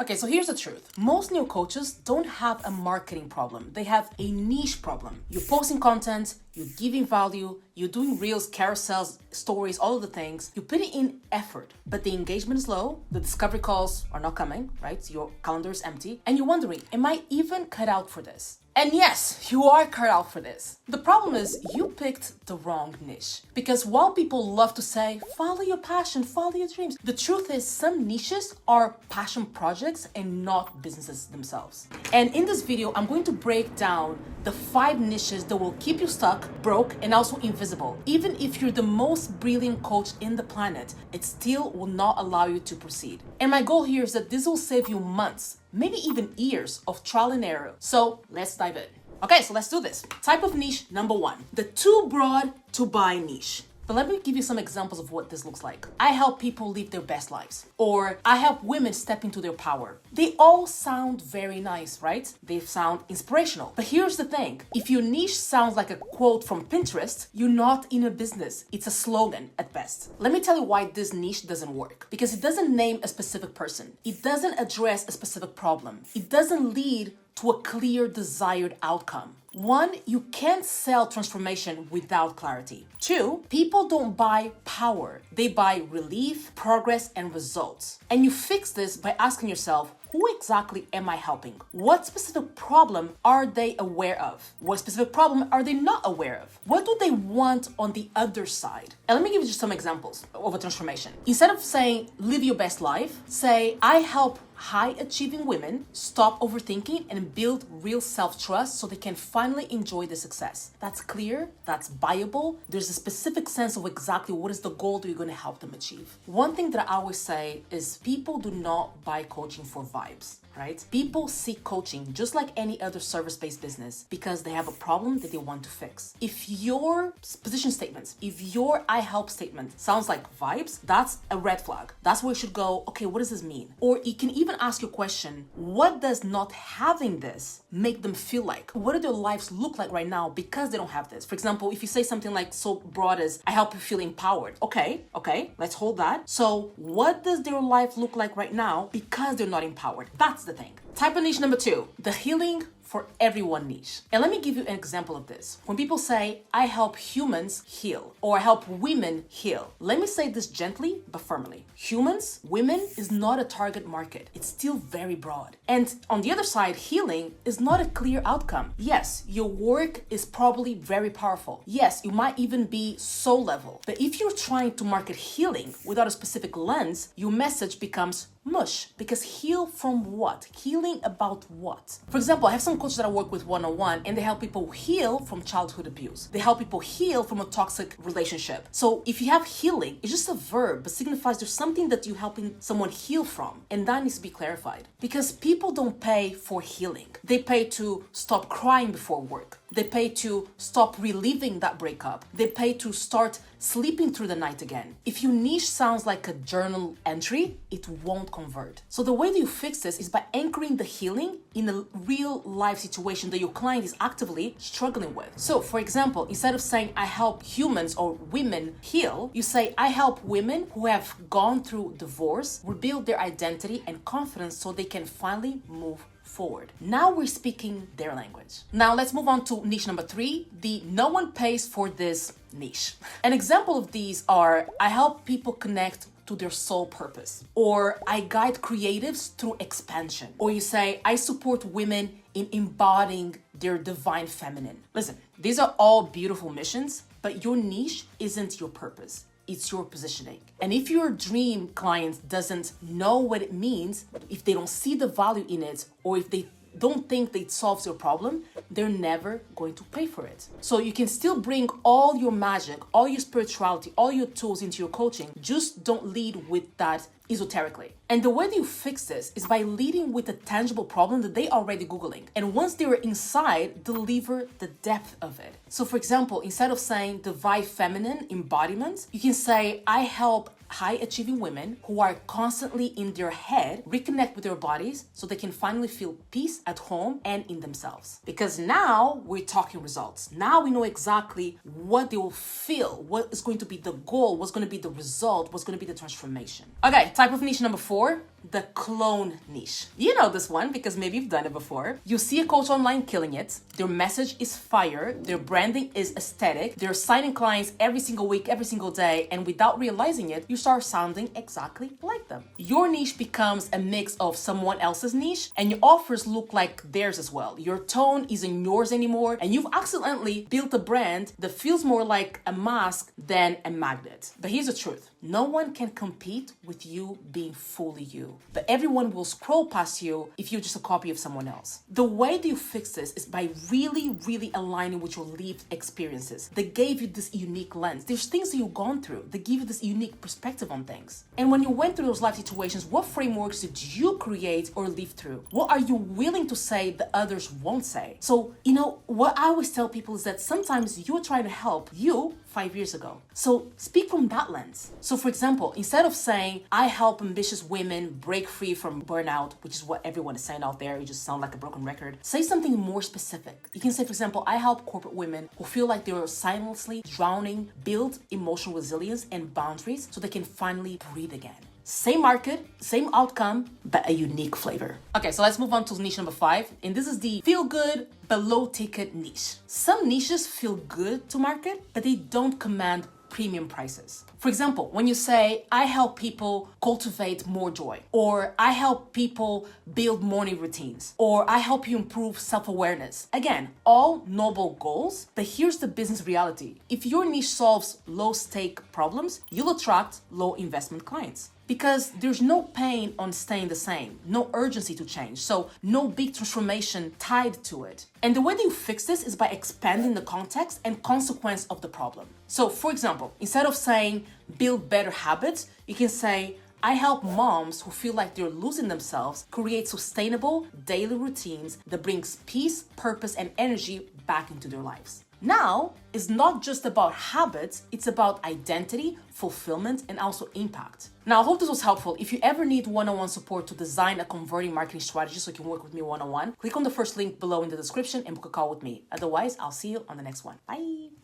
Okay, so here's the truth. Most new coaches don't have a marketing problem. They have a niche problem. You're posting content, you're giving value, you're doing reels, carousels, stories, all of the things. You're putting in effort, but the engagement is low. The discovery calls are not coming, right? Your calendar is empty. And you're wondering, am I even cut out for this? And yes, you are cut out for this. The problem is you picked the wrong niche. Because while people love to say, follow your passion, follow your dreams, the truth is some niches are passion projects and not businesses themselves. And in this video, I'm going to break down the 5 niches that will keep you stuck, broke, and also invisible. Even if you're the most brilliant coach in the planet, it still will not allow you to proceed. And my goal here is that this will save you months, maybe even years of trial and error. So let's dive in. Okay, so let's do this. Type of niche number 1, the too broad to buy niche. But let me give you some examples of what this looks like. I help people live their best lives. Or I help women step into their power. They all sound very nice, right? They sound inspirational. But here's the thing. If your niche sounds like a quote from Pinterest, you're not in a business. It's a slogan at best. Let me tell you why this niche doesn't work. Because it doesn't name a specific person. It doesn't address a specific problem. It doesn't lead to a clear desired outcome. 1, you can't sell transformation without clarity. 2, people don't buy power. They buy relief, progress, and results. And you fix this by asking yourself, who exactly am I helping? What specific problem are they aware of? What specific problem are they not aware of? What do they want on the other side? And let me give you just some examples of a transformation. Instead of saying, live your best life, say, I help high-achieving women stop overthinking and build real self-trust so they can finally enjoy the success. That's clear, that's buyable. There's a specific sense of exactly what is the goal that you're going to help them achieve. One thing that I always say is people do not buy coaching for vibes. Right? People seek coaching just like any other service-based business because they have a problem that they want to fix. If your position statements, if your I help statement sounds like vibes, that's a red flag. That's where you should go, okay, what does this mean? Or you can even ask your question, what does not having this make them feel like? What do their lives look like right now because they don't have this? For example, if you say something like so broad as I help you feel empowered. Okay, let's hold that. So what does their life look like right now because they're not empowered? That's the thing. Type of niche number 2, the healing for everyone niche. And let me give you an example of this. When people say, I help humans heal, or I help women heal, let me say this gently but firmly. Humans, women is not a target market. It's still very broad. And on the other side, healing is not a clear outcome. Yes, your work is probably very powerful. Yes, you might even be soul level. But if you're trying to market healing without a specific lens, your message becomes mush. Because heal from what? Healing about what? For example, I have some coaches that I work with one-on-one and they help people heal from childhood abuse. They help people heal from a toxic relationship. So if you have healing, it's just a verb, but signifies there's something that you're helping someone heal from. And that needs to be clarified. Because people don't pay for healing. They pay to stop crying before work. They pay to stop reliving that breakup. They pay to start sleeping through the night again. If your niche sounds like a journal entry, it won't convert. So the way that you fix this is by anchoring the healing in a real life situation that your client is actively struggling with. So for example, instead of saying I help humans or women heal, you say I help women who have gone through divorce rebuild their identity and confidence so they can finally move forward. Now we're speaking their language. Now let's move on to niche number 3, the no one pays for this niche. An example of these are I help people connect to their soul purpose, or I guide creatives through expansion, or you say I support women in embodying their divine feminine. Listen, these are all beautiful missions, but your niche isn't your purpose. It's your positioning. And if your dream client doesn't know what it means, if they don't see the value in it, or if they don't think that it solves your problem, they're never going to pay for it. So you can still bring all your magic, all your spirituality, all your tools into your coaching. Just don't lead with that esoterically. And the way that you fix this is by leading with a tangible problem that they are already Googling. And once they were inside, deliver the depth of it. So for example, instead of saying divine feminine embodiment, you can say, I help high-achieving women who are constantly in their head reconnect with their bodies so they can finally feel peace at home and in themselves. Because now we're talking results. Now we know exactly what they will feel, what is going to be the goal, what's going to be the result, what's going to be the transformation. Okay, type of niche number 4, the clone niche. You know this one because maybe you've done it before. You see a coach online killing it, their message is fire, their branding is aesthetic, they're signing clients every single week, every single day, and without realizing it, you start sounding exactly like them. Your niche becomes a mix of someone else's niche, and your offers look like theirs as well. Your tone isn't yours anymore, and you've accidentally built a brand that feels more like a mask than a magnet. But here's the truth. No one can compete with you being fully you, but everyone will scroll past you if you're just a copy of someone else. The way that you fix this is by really aligning with your lived experiences that gave you this unique lens. There's things that you've gone through that give you this unique perspective on things. And when you went through those life situations, what frameworks did you create or live through? What are you willing to say that others won't say? So, what I always tell people is that sometimes you're trying to help you 5 years ago. So speak from that lens. So for example, instead of saying, I help ambitious women break free from burnout, which is what everyone is saying out there, you just sound like a broken record, say something more specific. You can say, for example, I help corporate women who feel like they're silently drowning, build emotional resilience and boundaries so they can finally breathe again. Same market, same outcome, but a unique flavor. Okay, so let's move on to niche number 5. And this is the feel good, but low ticket niche. Some niches feel good to market, but they don't command premium prices. For example, when you say, I help people cultivate more joy, or I help people build morning routines, or I help you improve self-awareness. Again, all noble goals, but here's the business reality. If your niche solves low-stake problems, you'll attract low-investment clients. Because there's no pain on staying the same, no urgency to change, so no big transformation tied to it. And the way that you fix this is by expanding the context and consequence of the problem. So for example, instead of saying build better habits, you can say I help moms who feel like they're losing themselves create sustainable daily routines that brings peace, purpose, and energy back into their lives. Now, it's not just about habits, it's about identity, fulfillment, and also impact. Now, I hope this was helpful. If you ever need one-on-one support to design a converting marketing strategy so you can work with me one-on-one, click on the first link below in the description and book a call with me. Otherwise, I'll see you on the next one. Bye.